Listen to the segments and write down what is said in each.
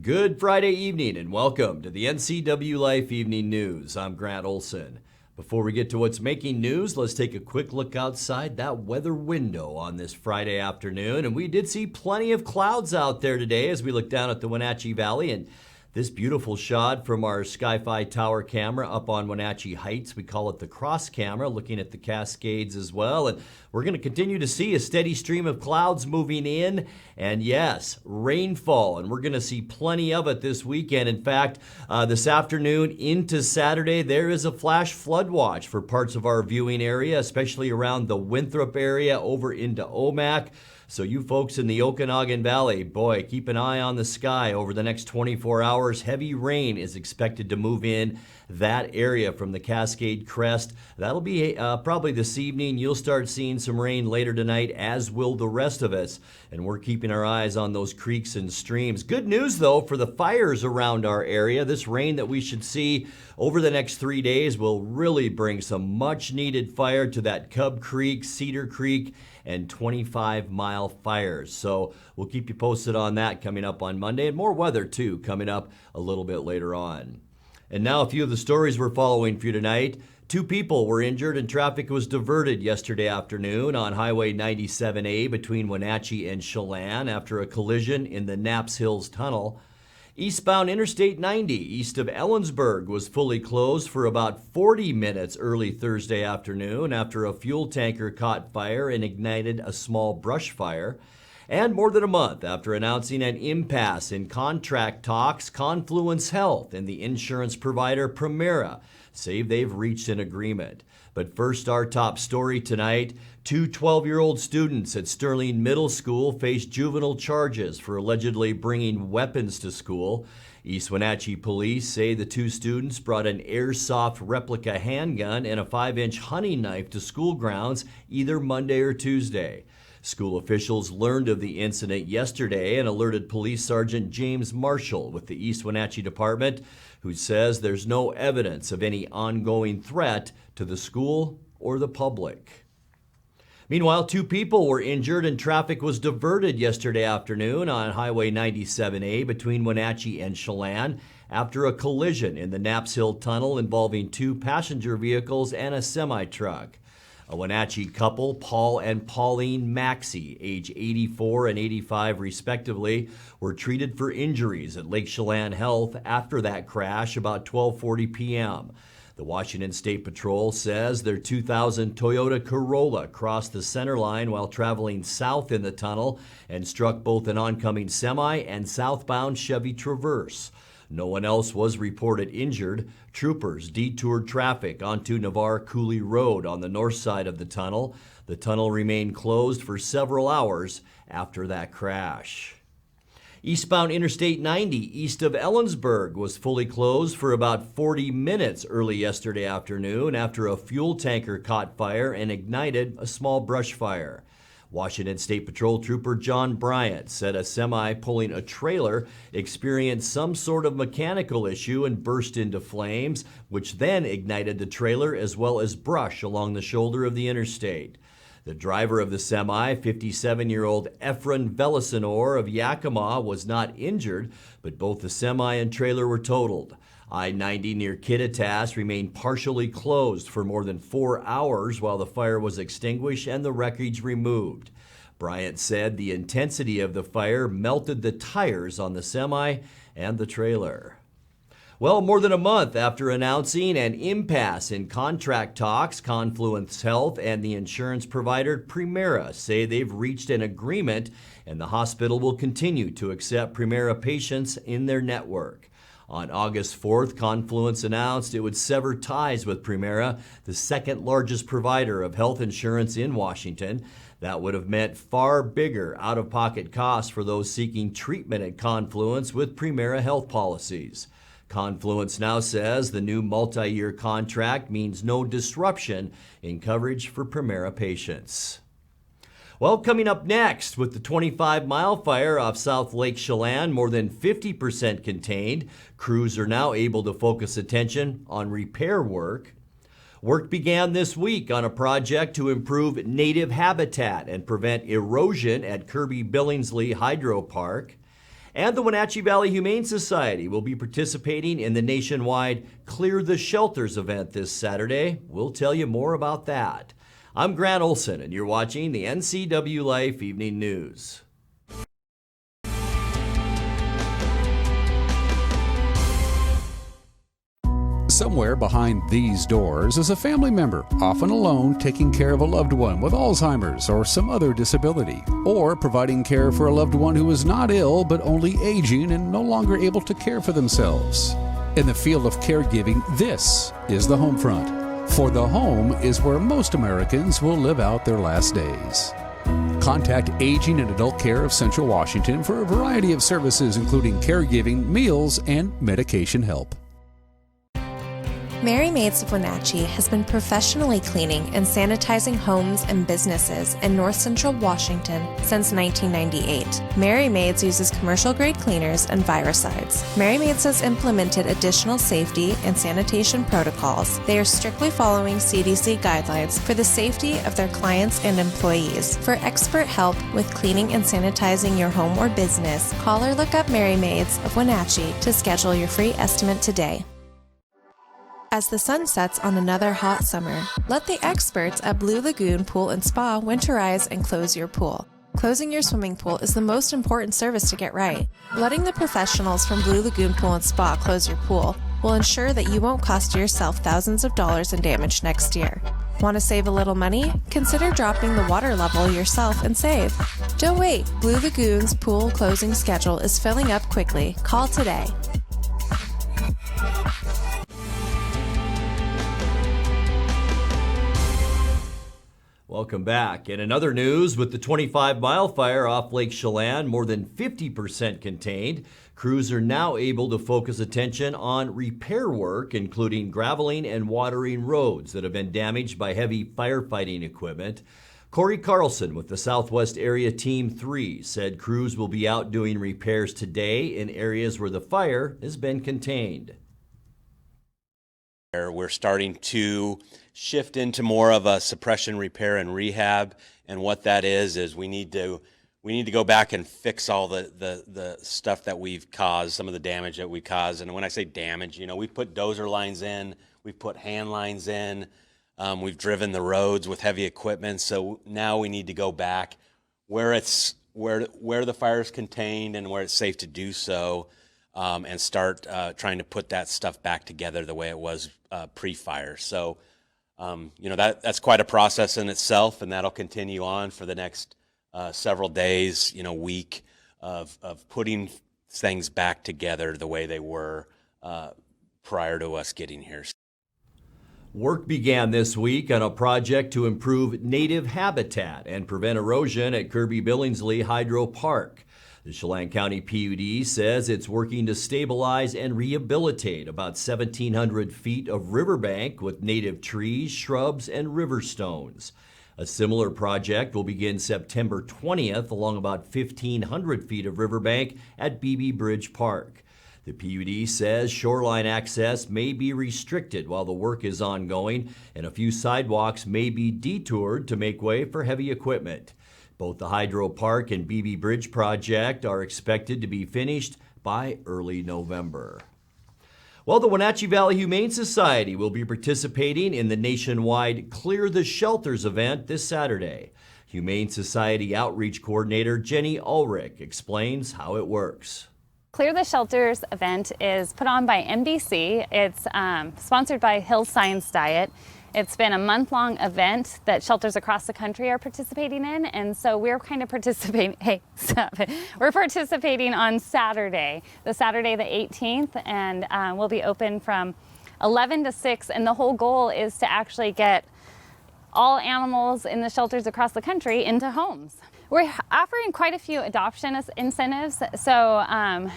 Good Friday evening and welcome to the NCWLIFE Evening News. I'm Grant Olson. Before we get to what's making news, let's take a quick look outside that weather window on this Friday afternoon. And we did see plenty of clouds out there today as we look down at the Wenatchee Valley. And this beautiful shot from our Sky-Fi tower camera up on Wenatchee Heights. We call it the cross camera, looking at the Cascades as well. And we're going to continue to see a steady stream of clouds moving in. And yes, rainfall. And we're going to see plenty of it this weekend. In fact, this afternoon into Saturday, there is a flash flood watch for parts of our viewing area, especially around the Winthrop area over into Omak. So you folks in the Okanagan Valley, boy, keep an eye on the sky over the next 24 hours. Heavy rain is expected to move in that area from the Cascade Crest. That'll be probably this evening. You'll start seeing some rain later tonight, as will the rest of us. And we're keeping our eyes on those creeks and streams. Good news, though, for the fires around our area. This rain that we should see over the next 3 days will really bring some much-needed fire to that Cub Creek, Cedar Creek, and 25-mile fires. So we'll keep you posted on that coming up on Monday, and more weather, too, coming up a little bit later on. And now a few of the stories we're following for you tonight. 2 people were injured and traffic was diverted yesterday afternoon on Highway 97A between Wenatchee and Chelan after a collision in the Knapps Hill Tunnel. Eastbound Interstate 90 east of Ellensburg was fully closed for about 40 minutes early Thursday afternoon after a fuel tanker caught fire and ignited a small brush fire. And more than a month after announcing an impasse in contract talks, Confluence Health and the insurance provider Premera say they've reached an agreement. But first, our top story tonight. 2 12-year-old students at Sterling Middle School face juvenile charges for allegedly bringing weapons to school. East Wenatchee police say the 2 students brought an airsoft replica handgun and a 5-inch hunting knife to school grounds either Monday or Tuesday. School officials learned of the incident yesterday and alerted Police Sergeant James Marshall with the East Wenatchee Department, who says there's no evidence of any ongoing threat to the school or the public. Meanwhile, 2 people were injured and traffic was diverted yesterday afternoon on Highway 97A between Wenatchee and Chelan after a collision in the Knapps Hill Tunnel involving 2 passenger vehicles and a semi-truck. A Wenatchee couple, Paul and Pauline Maxey, age 84 and 85 respectively, were treated for injuries at Lake Chelan Health after that crash about 12:40 p.m. The Washington State Patrol says their 2000 Toyota Corolla crossed the center line while traveling south in the tunnel and struck both an oncoming semi and southbound Chevy Traverse. No one else was reported injured. Troopers detoured traffic onto Navarre Coulee Road on the north side of the tunnel. The tunnel remained closed for several hours after that crash. Eastbound Interstate 90 east of Ellensburg was fully closed for about 40 minutes early yesterday afternoon after a fuel tanker caught fire and ignited a small brush fire. Washington State Patrol Trooper John Bryant said a semi pulling a trailer experienced some sort of mechanical issue and burst into flames, which then ignited the trailer as well as brush along the shoulder of the interstate. The driver of the semi, 57-year-old Efren Velasenor of Yakima, was not injured, but both the semi and trailer were totaled. I-90 near Kittitas remained partially closed for more than 4 hours while the fire was extinguished and the wreckage removed. Bryant said the intensity of the fire melted the tires on the semi and the trailer. Well, more than a month after announcing an impasse in contract talks, Confluence Health and the insurance provider Premera say they've reached an agreement and the hospital will continue to accept Premera patients in their network. On August 4th, Confluence announced it would sever ties with Premera, the second largest provider of health insurance in Washington. That would have meant far bigger out-of-pocket costs for those seeking treatment at Confluence with Premera health policies. Confluence now says the new multi-year contract means no disruption in coverage for Premera patients. Well, coming up next, with the 25-mile fire off South Lake Chelan more than 50% contained, crews are now able to focus attention on repair work. Work began this week on a project to improve native habitat and prevent erosion at Kirby Billingsley Hydro Park. And the Wenatchee Valley Humane Society will be participating in the nationwide Clear the Shelters event this Saturday. We'll tell you more about that. I'm Grant Olson, and you're watching the NCWLIFE Evening News. Somewhere behind these doors is a family member, often alone, taking care of a loved one with Alzheimer's or some other disability, or providing care for a loved one who is not ill but only aging and no longer able to care for themselves. In the field of caregiving, this is the home front. For the home is where most Americans will live out their last days. Contact Aging and Adult Care of Central Washington for a variety of services including caregiving, meals, and medication help. Mary Maids of Wenatchee has been professionally cleaning and sanitizing homes and businesses in North Central Washington since 1998. Mary Maids uses commercial-grade cleaners and viricides. Mary Maids has implemented additional safety and sanitation protocols. They are strictly following CDC guidelines for the safety of their clients and employees. For expert help with cleaning and sanitizing your home or business, call or look up Mary Maids of Wenatchee to schedule your free estimate today. As the sun sets on another hot summer, let the experts at Blue Lagoon Pool and Spa winterize and close your pool. Closing your swimming pool is the most important service to get right. Letting the professionals from Blue Lagoon Pool and Spa close your pool will ensure that you won't cost yourself thousands of dollars in damage next year. Want to save a little money? Consider dropping the water level yourself and save. Don't wait. Blue Lagoon's pool closing schedule is filling up quickly. Call today. Welcome back. In another news, with the 25-mile fire off Lake Chelan more than 50% contained, crews are now able to focus attention on repair work, including graveling and watering roads that have been damaged by heavy firefighting equipment. Corey Carlson with the Southwest Area Team 3 said crews will be out doing repairs today in areas where the fire has been contained. We're starting to shift into more of a suppression repair and rehab, and what that is we need to go back and fix all the stuff that we've caused, some of the damage that we caused. And when I say damage, we've put dozer lines in, we've put hand lines in, we've driven the roads with heavy equipment. So now we need to go back where the fire is contained and where it's safe to do so. And start trying to put that stuff back together the way it was pre-fire. So, that's quite a process in itself, and that'll continue on for the next several days, week of putting things back together the way they were prior to us getting here. Work began this week on a project to improve native habitat and prevent erosion at Kirby-Billingsley Hydro Park. The Chelan County PUD says it's working to stabilize and rehabilitate about 1,700 feet of riverbank with native trees, shrubs, and river stones. A similar project will begin September 20th along about 1,500 feet of riverbank at Beebe Bridge Park. The PUD says shoreline access may be restricted while the work is ongoing, and a few sidewalks may be detoured to make way for heavy equipment. Both the Hydro Park and Beebe Bridge project are expected to be finished by early November. Well, the Wenatchee Valley Humane Society will be participating in the nationwide Clear the Shelters event this Saturday. Humane Society Outreach Coordinator Jenny Ulrich explains how it works. Clear the Shelters event is put on by NBC. It's sponsored by Hill Science Diet. It's been a month-long event that shelters across the country are participating in, and so we're kind of participating. Hey, stop it. We're participating on Saturday, the 18th, and we'll be open from 11 to 6, and the whole goal is to actually get all animals in the shelters across the country into homes. We're offering quite a few adoption incentives, so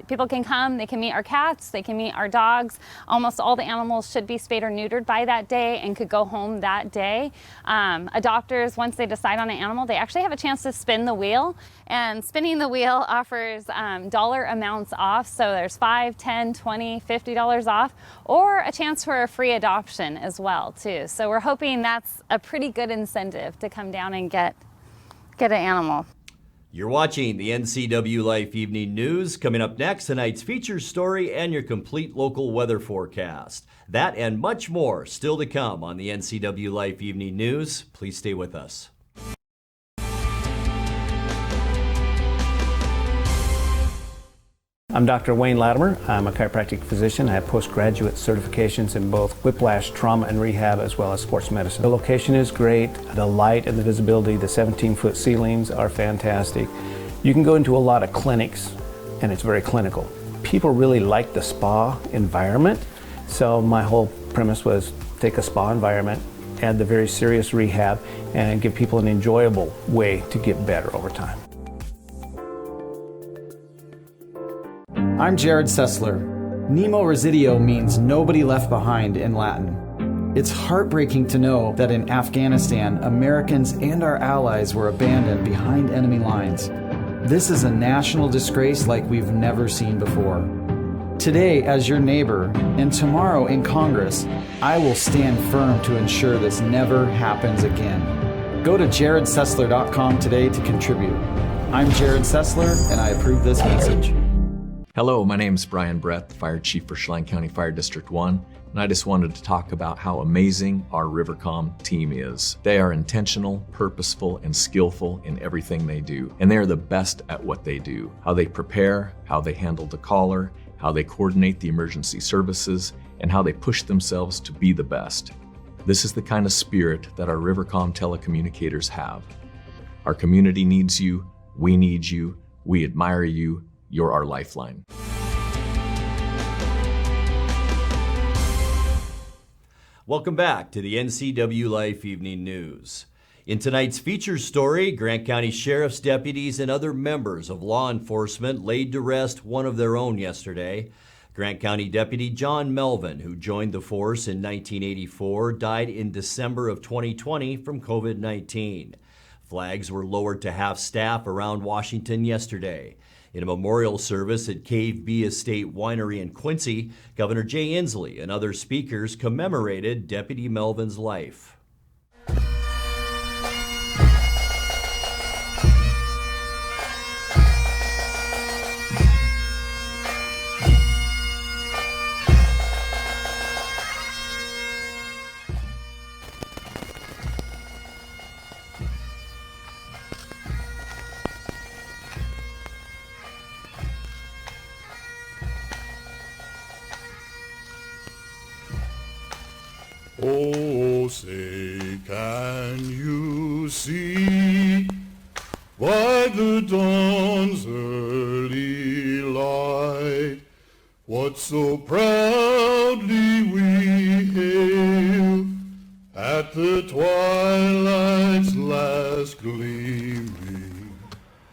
people can come, they can meet our cats, they can meet our dogs. Almost all the animals should be spayed or neutered by that day and could go home that day. Adopters, once they decide on an animal, they actually have a chance to spin the wheel. And spinning the wheel offers dollar amounts off. So there's $5, $10, $20, $50 off, or a chance for a free adoption as well, too. So we're hoping that's a pretty good incentive to come down and get an animal. You're watching the NCWLIFE Evening News. Coming up next, tonight's feature story and your complete local weather forecast. That and much more still to come on the NCWLIFE Evening News. Please stay with us. I'm Dr. Wayne Latimer. I'm a chiropractic physician. I have postgraduate certifications in both whiplash, trauma and rehab, as well as sports medicine. The location is great. The light and the visibility, the 17-foot ceilings are fantastic. You can go into a lot of clinics, and it's very clinical. People really like the spa environment, so my whole premise was take a spa environment, add the very serious rehab, and give people an enjoyable way to get better over time. I'm Jared Sessler. Nemo Residio means nobody left behind in Latin. It's heartbreaking to know that in Afghanistan, Americans and our allies were abandoned behind enemy lines. This is a national disgrace like we've never seen before. Today, as your neighbor, and tomorrow in Congress, I will stand firm to ensure this never happens again. Go to jaredsessler.com today to contribute. I'm Jared Sessler, and I approve this message. Hello, my name is Brian Brett, the Fire Chief for Chelan County Fire District 1, and I just wanted to talk about how amazing our Rivercom team is. They are intentional, purposeful, and skillful in everything they do, and they are the best at what they do. How they prepare, how they handle the caller, how they coordinate the emergency services, and how they push themselves to be the best. This is the kind of spirit that our Rivercom telecommunicators have. Our community needs you, we need you, we admire you, you're our lifeline. Welcome back to the NCWLIFE Evening News. In tonight's feature story, Grant County Sheriff's deputies and other members of law enforcement laid to rest one of their own yesterday. Grant County Deputy John Melvin, who joined the force in 1984, died in December of 2020 from COVID-19. Flags were lowered to half staff around Washington yesterday. In a memorial service at Cave B Estate Winery in Quincy, Governor Jay Inslee and other speakers commemorated Deputy Melvin's life. Oh, say, can you see by the dawn's early light what so proudly we hail at the twilight's last gleaming?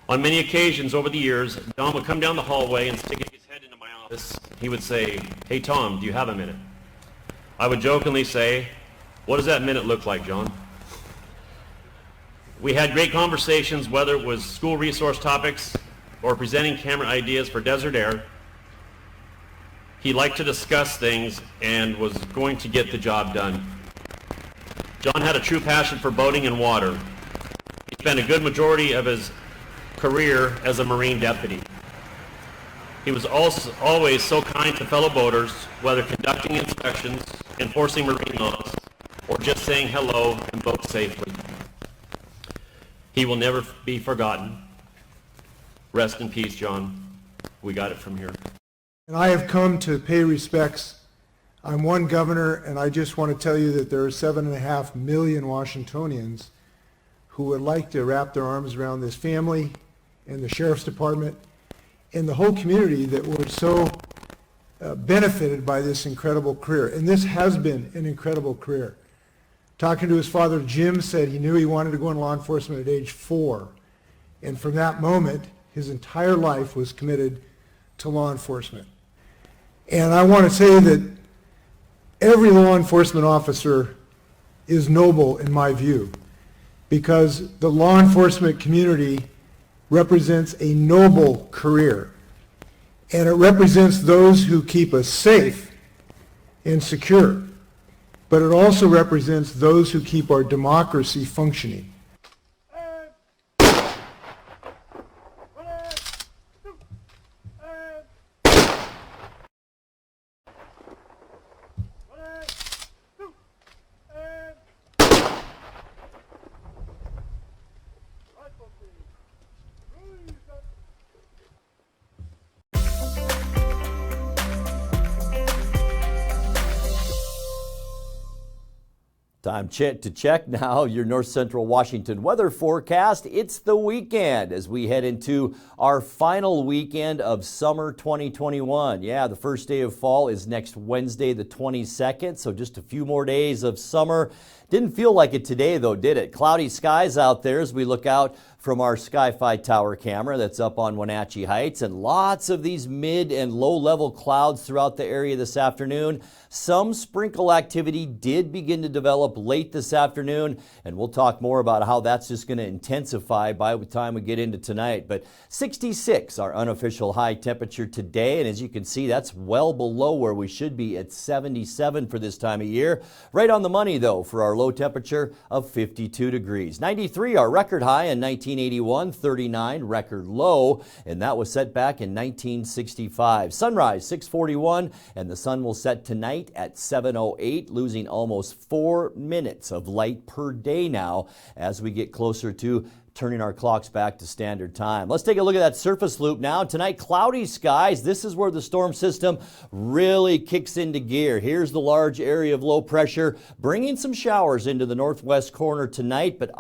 On many occasions over the years, Don would come down the hallway and sticking his head into my office, he would say, "Hey Tom, do you have a minute?" I would jokingly say, "What does that minute look like, John?" We had great conversations, whether it was school resource topics or presenting camera ideas for Desert Air. He liked to discuss things and was going to get the job done. John had a true passion for boating and water. He spent a good majority of his career as a Marine deputy. He was also always so kind to fellow boaters, whether conducting inspections, enforcing marine laws, or just saying hello and boat safely. He will never be forgotten. Rest in peace, John. We got it from here. And I have come to pay respects. I'm one governor, and I just want to tell you that there are 7.5 million Washingtonians who would like to wrap their arms around this family and the Sheriff's Department and the whole community that were so benefited by this incredible career. And this has been an incredible career. Talking to his father, Jim said he knew he wanted to go in law enforcement at age 4. And from that moment, his entire life was committed to law enforcement. And I want to say that every law enforcement officer is noble in my view, because the law enforcement community represents a noble career, and it represents those who keep us safe and secure, but it also represents those who keep our democracy functioning. Time to check now your North Central Washington weather forecast. It's the weekend as we head into our final weekend of summer 2021. Yeah, the first day of fall is next Wednesday, the 22nd, so just a few more days of summer. Didn't feel like it today, though, did it? Cloudy skies out there as we look out from our Sky-Fi tower camera that's up on Wenatchee Heights, and lots of these mid and low-level clouds throughout the area this afternoon. Some sprinkle activity did begin to develop late this afternoon, and we'll talk more about how that's just going to intensify by the time we get into tonight. But 66, our unofficial high temperature today, and as you can see, that's well below where we should be at 77 for this time of year. Right on the money, though, for our low temperature of 52 degrees. 93, our record high in 1981, 39 record low, and that was set back in 1965. Sunrise 6:41, and the sun will set tonight at 7:08, losing almost 4 minutes of light per day now as we get closer to turning our clocks back to standard time. Let's take a look at that surface loop now. Tonight, cloudy skies. This is where the storm system really kicks into gear. Here's the large area of low pressure, bringing some showers into the northwest corner tonight, but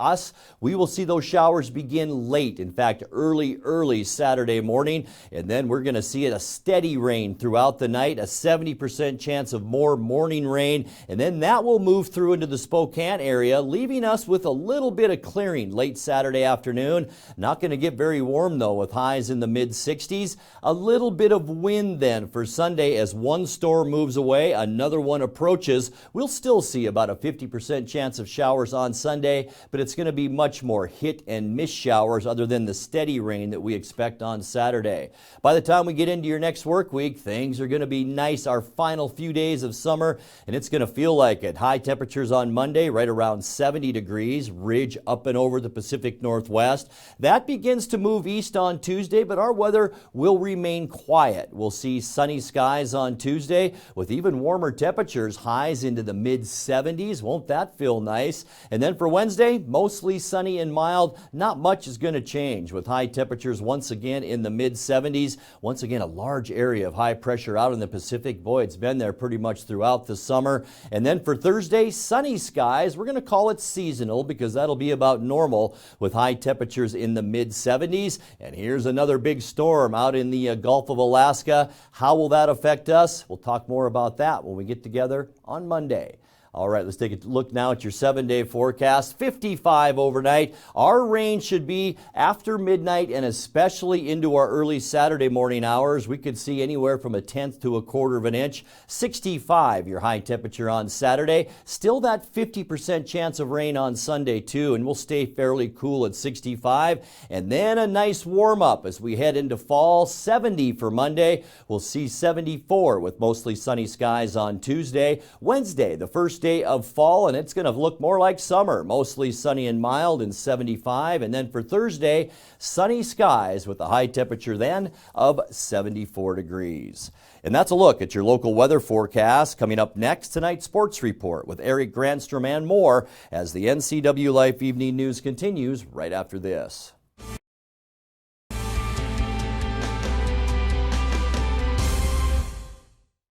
we will see those showers begin late. In fact, early Saturday morning, and then we're going to see a steady rain throughout the night, a 70% chance of more morning rain, and then that will move through into the Spokane area, leaving us with a little bit of clearing late Saturday afternoon. Not going to get very warm, though, with highs in the mid-60s. A little bit of wind then for Sunday as one storm moves away, another one approaches. We'll still see about a 50% chance of showers on Sunday, but it's going to be much more hit and miss showers other than the steady rain that we expect on Saturday. By the time we get into your next work week, things are going to be nice, our final few days of summer, and it's going to feel like it. High temperatures on Monday, right around 70 degrees, ridge up and over the Pacific Northwest. That begins to move east on Tuesday, but our weather will remain quiet. We'll see sunny skies on Tuesday with even warmer temperatures, highs into the mid-70s. Won't that feel nice? And then for Wednesday, mostly sunny and mild. Not much is going to change with high temperatures once again in the mid-70s. Once again, a large area of high pressure out in the Pacific. Boy, it's been there pretty much throughout the summer. And then for Thursday, sunny skies. We're going to call it seasonal because that'll be about normal with high temperatures in the mid-70s. And here's another big storm out in the Gulf of Alaska. How will that affect us? We'll talk more about that when we get together on Monday. All right, let's take a look now at your 7-day forecast. 55 overnight. Our rain should be after midnight and especially into our early Saturday morning hours. We could see anywhere from 1/10 to 1/4 of an inch. 65, your high temperature on Saturday. Still that 50% chance of rain on Sunday too, and we'll stay fairly cool at 65. And then a nice warm up as we head into fall. 70 for Monday. We'll see 74 with mostly sunny skies on Tuesday. Wednesday, the first day of fall, and it's going to look more like summer. Mostly sunny and mild and 75. And then for Thursday, sunny skies with a high temperature then of 74 degrees. And that's a look at your local weather forecast. Coming up next, tonight's sports report with Eric Granstrom and more as the NCWLIFE Evening News continues right after this.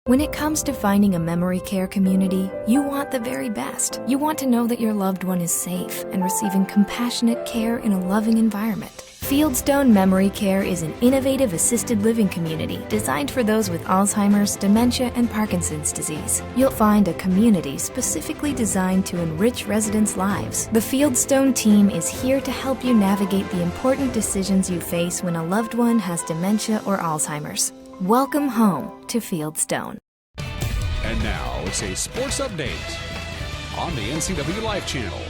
When it comes to finding a memory care community, you want the very best. You want to know that your loved one is safe and receiving compassionate care in a loving environment. Fieldstone Memory Care is an innovative assisted living community designed for those with Alzheimer's, dementia, and Parkinson's disease. You'll find a community specifically designed to enrich residents' lives. The Fieldstone team is here to help you navigate the important decisions you face when a loved one has dementia or Alzheimer's. Welcome home to Fieldstone. And now it's a sports update on the NCWLIFE channel.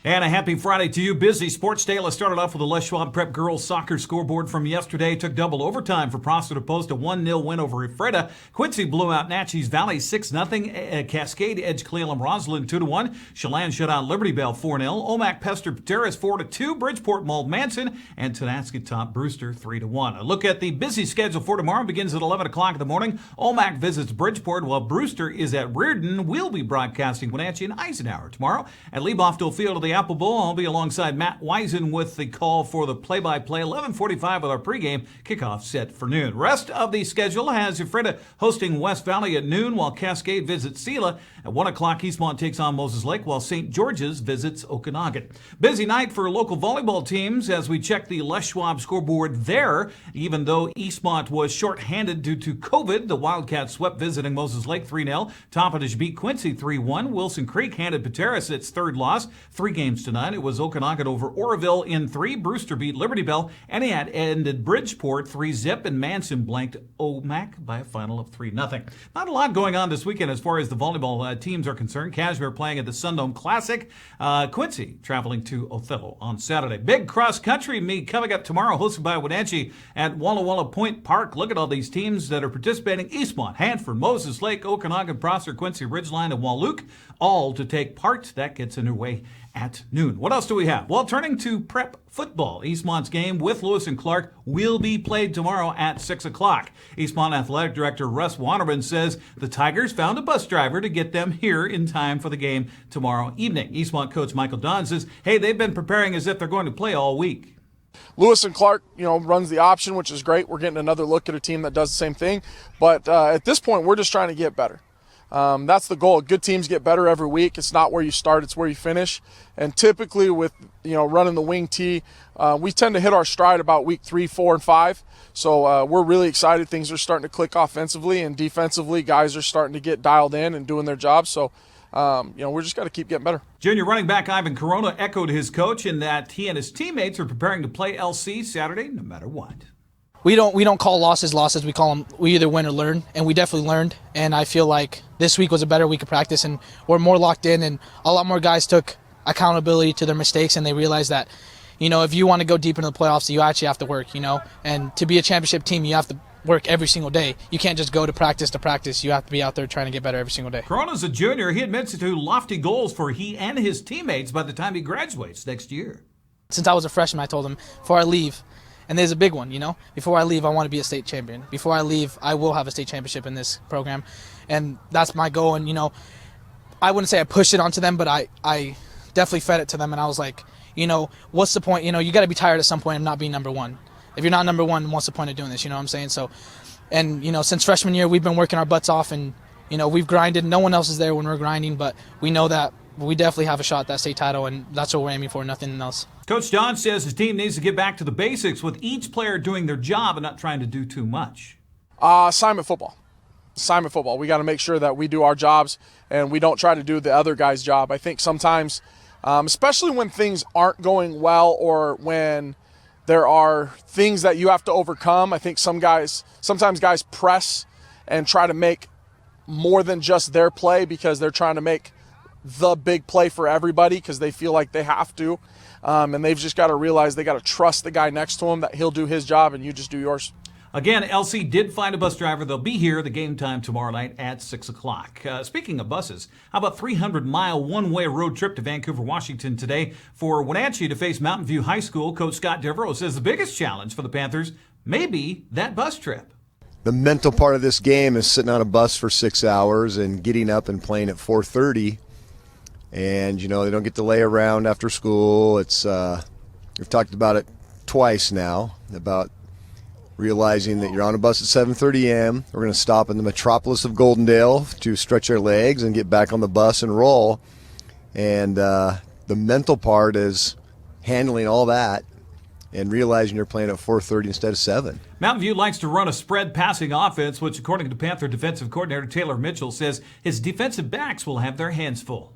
And a happy Friday to you. Busy sports day. Let's start it off with the Les Schwab Prep girls soccer scoreboard from yesterday. Took double overtime for Prosser to post a 1-0 win over Ephrata. Quincy blew out Natchez Valley 6-0. Cascade edged Clallam Roslyn 2-1. Chelan shut out Liberty Bell 4-0. Omak pestered Pateras 4-2. Bridgeport mauled Manson. And Tonasket topped Brewster 3-1. A look at the busy schedule for tomorrow begins at 11 o'clock in the morning. Omak visits Bridgeport while Brewster is at Reardon. We'll be broadcasting Wenatchee and Eisenhower tomorrow at Liebhoff Field of the Apple Bowl. I'll be alongside Matt Wiesen with the call for the play-by-play. 11:45 with our pregame kickoff set for noon. Rest of the schedule has Ephrata hosting West Valley at noon, while Cascade visits Sela. At 1 o'clock, Eastmont takes on Moses Lake, while St. George's visits Okanagan. Busy night for local volleyball teams as we check the Les Schwab scoreboard there. Even though Eastmont was shorthanded due to COVID, the Wildcats swept visiting Moses Lake 3-0. Toppenish beat Quincy 3-1. Wilson Creek handed Pateras its third loss. 3 games tonight. It was Okanagan over Oroville in 3. Brewster beat Liberty Bell. Entiat ended Bridgeport 3-0, and Manson blanked Omak by a final of 3-0. Not a lot going on this weekend as far as the volleyball teams are concerned. Cashmere playing at the Sundome Classic. Quincy traveling to Othello on Saturday. Big cross-country meet coming up tomorrow, hosted by Wenatchee at Walla Walla Point Park. Look at all these teams that are participating. Eastmont, Hanford, Moses Lake, Okanagan, Prosser, Quincy, Ridgeline, and Wahluke, all to take part. That gets underway at noon. What else do we have? Well, turning to prep football. Eastmont's game with Lewis and Clark will be played tomorrow at 6 o'clock. Eastmont Athletic Director Russ Wannerman says the Tigers found a bus driver to get them here in time for the game tomorrow evening. Eastmont coach Michael Don says, hey, they've been preparing as if they're going to play all week. Lewis and Clark, runs the option, which is great. We're getting another look at a team that does the same thing. But at this point, we're just trying to get better. That's the goal. Good teams get better every week. It's not where you start, it's where you finish. And typically with, running the wing tee, we tend to hit our stride about week 3, 4, and 5. So we're really excited. Things are starting to click offensively, and defensively, guys are starting to get dialed in and doing their job. So, we just got to keep getting better. Junior running back Ivan Corona echoed his coach in that he and his teammates are preparing to play LC Saturday no matter what. We don't call losses. We either win or learn, and we definitely learned. And I feel like this week was a better week of practice, and we're more locked in, and a lot more guys took accountability to their mistakes, and they realized that, if you want to go deep into the playoffs, you actually have to work, and to be a championship team, you have to work every single day. You can't just go to practice. You have to be out there trying to get better every single day. Corona's a junior. He admits to lofty goals for he and his teammates by the time he graduates next year. Since I was a freshman, I told him, before I leave, and there's a big one, before I leave, I want to be a state champion. Before I leave, I will have a state championship in this program, and that's my goal. And, I wouldn't say I pushed it onto them, but I definitely fed it to them, and I was like, what's the point? You got to be tired at some point of not being number one. If you're not number one, what's the point of doing this? You know what I'm saying? So, and, since freshman year, we've been working our butts off, and, we've grinded. No one else is there when we're grinding, but we know that we definitely have a shot at that state title, and that's what we're aiming for, nothing else. Coach Don says his team needs to get back to the basics with each player doing their job and not trying to do too much. Assignment football. We got to make sure that we do our jobs and we don't try to do the other guy's job. I think sometimes, especially when things aren't going well or when there are things that you have to overcome, I think sometimes guys press and try to make more than just their play because they're trying to make the big play for everybody because they feel like they have to. And they've just got to realize they got to trust the guy next to him that he'll do his job and you just do yours. Again, LC did find a bus driver. They'll be here the game time tomorrow night at 6 o'clock. Speaking of buses, how about 300-mile one-way road trip to Vancouver, Washington today for Wenatchee to face Mountain View High School? Coach Scott Devereaux says the biggest challenge for the Panthers may be that bus trip. The mental part of this game is sitting on a bus for 6 hours and getting up and playing at 4:30. And, they don't get to lay around after school. It's we've talked about it twice now, about realizing that you're on a bus at 7:30 a.m. We're going to stop in the metropolis of Goldendale to stretch our legs and get back on the bus and roll. And the mental part is handling all that and realizing you're playing at 4:30 instead of 7. Mountain View likes to run a spread passing offense, which, according to Panther defensive coordinator Taylor Mitchell, says his defensive backs will have their hands full.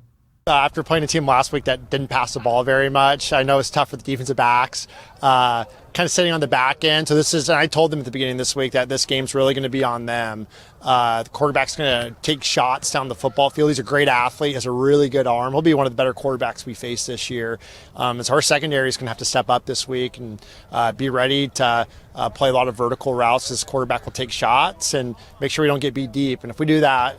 After playing a team last week that didn't pass the ball very much, I know it's tough for the defensive backs, kind of sitting on the back end. So I told them at the beginning of this week that this game's really going to be on them. The quarterback's going to take shots down the football field. He's a great athlete, has a really good arm. He'll be one of the better quarterbacks we face this year. So our secondary is going to have to step up this week and be ready to play a lot of vertical routes. This quarterback will take shots and make sure we don't get beat deep. And if we do that,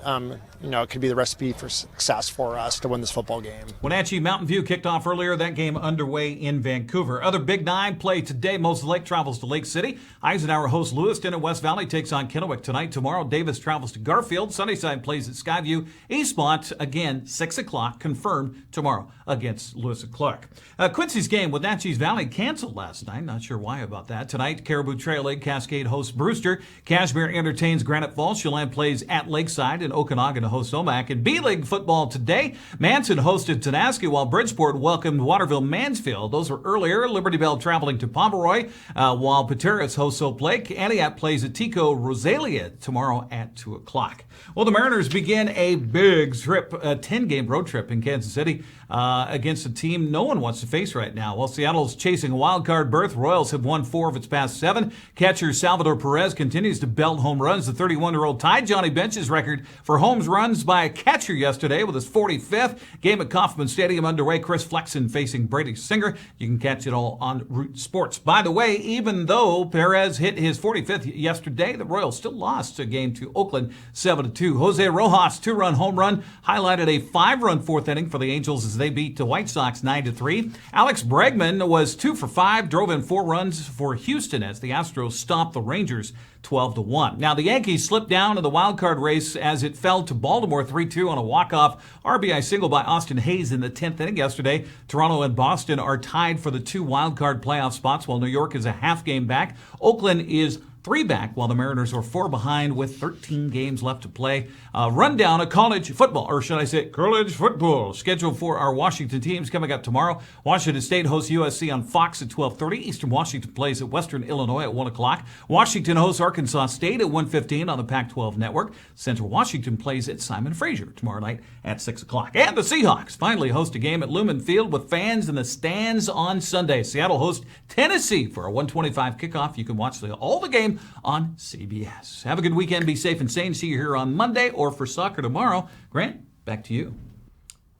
it could be the recipe for success for us to win this football game. Wenatchee Mountain View kicked off earlier. That game underway in Vancouver. Other Big Nine play today. Moses Lake travels to Lake City. Eisenhower hosts Lewiston, and West Valley takes on Kennewick tonight. Tomorrow, Davis travels to Garfield. Sunnyside plays at Skyview. Eastmont, again, 6 o'clock, confirmed tomorrow against Lewis and Clark. Quincy's game with Wenatchee's Valley canceled last night. Not sure why about that. Tonight, Caribou Trail Lake Cascade hosts Brewster. Cashmere entertains Granite Falls. Chelan plays at Lakeside, and Okanagan hosts Omak. In B-League football today, Manson hosted Tenaski, while Bridgeport welcomed Waterville Mansfield. Those were earlier. Liberty Bell traveling to Pomeroy, while Pateras hosts Soap Lake. Antioch plays at Tico Rosalia tomorrow at 2 o'clock. Well, the Mariners begin a big trip, a 10-game road trip in Kansas City against a team no one wants to face right now. While Seattle's chasing a wild card berth, Royals have won 4 of its past 7. Catcher Salvador Perez continues to belt home runs. The 31-year-old tied Johnny Bench's record for home runs by a catcher yesterday with his 45th. Game at Kauffman Stadium underway. Chris Flexen facing Brady Singer. You can catch it all on Root Sports. By the way, even though Perez hit his 45th yesterday, the Royals still lost a game to Oakland 7-2. Jose Rojas' 2-run home run highlighted a 5-run fourth inning for the Angels as they beat the White Sox 9-3. Alex Bregman was 2 for 5, drove in 4 runs for Houston as the Astros stopped the Rangers 12-1. Now, the Yankees slipped down in the wild card race as it fell to Baltimore 3-2 on a walk-off RBI single by Austin Hayes in the 10th inning yesterday. Toronto and Boston are tied for the 2 wild card playoff spots, while New York is a half game back. Oakland is 3 back, while the Mariners are 4 behind with 13 games left to play. Rundown of college football, or should I say college football, scheduled for our Washington teams coming up tomorrow. Washington State hosts USC on Fox at 12:30. Eastern Washington plays at Western Illinois at 1 o'clock. Washington hosts Arkansas State at 1:15 on the Pac-12 network. Central Washington plays at Simon Fraser tomorrow night at 6 o'clock. And the Seahawks finally host a game at Lumen Field with fans in the stands on Sunday. Seattle hosts Tennessee for a 1:25 kickoff. You can watch all the game on CBS. Have a good weekend. Be safe and sane. See you here on Monday or for soccer tomorrow. Grant, back to you.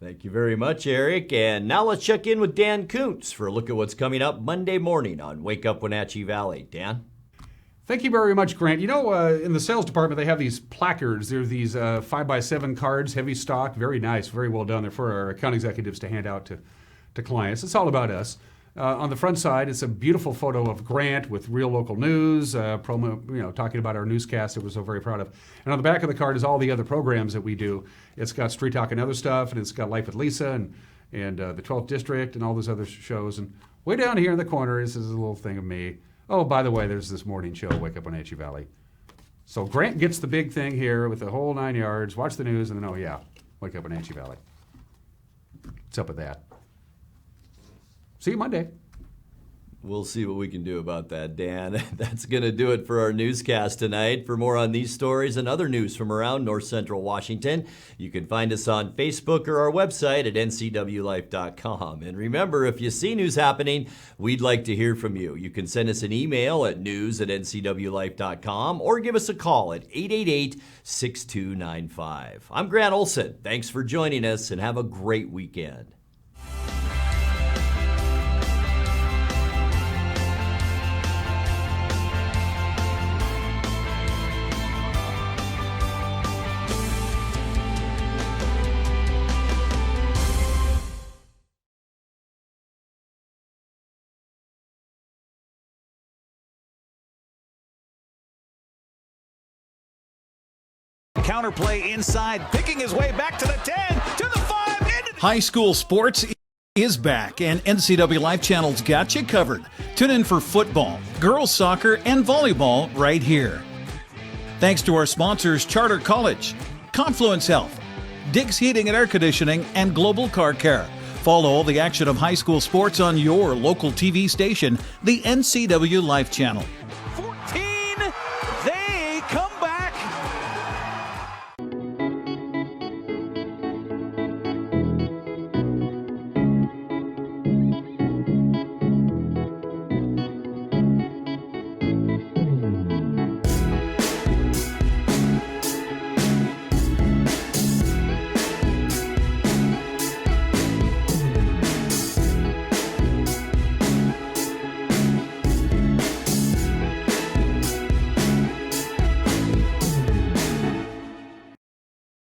Thank you very much, Eric. And now let's check in with Dan Kuntz for a look at what's coming up Monday morning on Wake Up Wenatchee Valley. Dan? Thank you very much, Grant. You know, in the sales department, they have these placards. They're these 5x7 cards, heavy stock, very nice, very well done. They're for our account executives to hand out to clients. It's all about us. On the front side, it's a beautiful photo of Grant with real local news, promo, talking about our newscast that we're so very proud of. And on the back of the card is all the other programs that we do. It's got Street Talk and other stuff, and it's got Life with Lisa and the 12th District and all those other shows. And way down here in the corner is a little thing of me. Oh, by the way, there's this morning show, Wake Up Wenatchee Valley. So Grant gets the big thing here with the whole 9 yards, watch the news, and then, Wake Up Wenatchee Valley. What's up with that? See you Monday. We'll see what we can do about that, Dan. That's going to do it for our newscast tonight. For more on these stories and other news from around North Central Washington, you can find us on Facebook or our website at ncwlife.com. And remember, if you see news happening, we'd like to hear from you. You can send us an email at news@ncwlife.com or give us a call at 888-6295. I'm Grant Olson. Thanks for joining us and have a great weekend. Counterplay inside, picking his way back to the 10, to the 5, into the... High school sports is back, and NCWLIFE Channel's got you covered. Tune in for football, girls soccer, and volleyball right here. Thanks to our sponsors, Charter College, Confluence Health, Dick's Heating and Air Conditioning, and Global Car Care. Follow all the action of high school sports on your local TV station, the NCWLIFE Channel.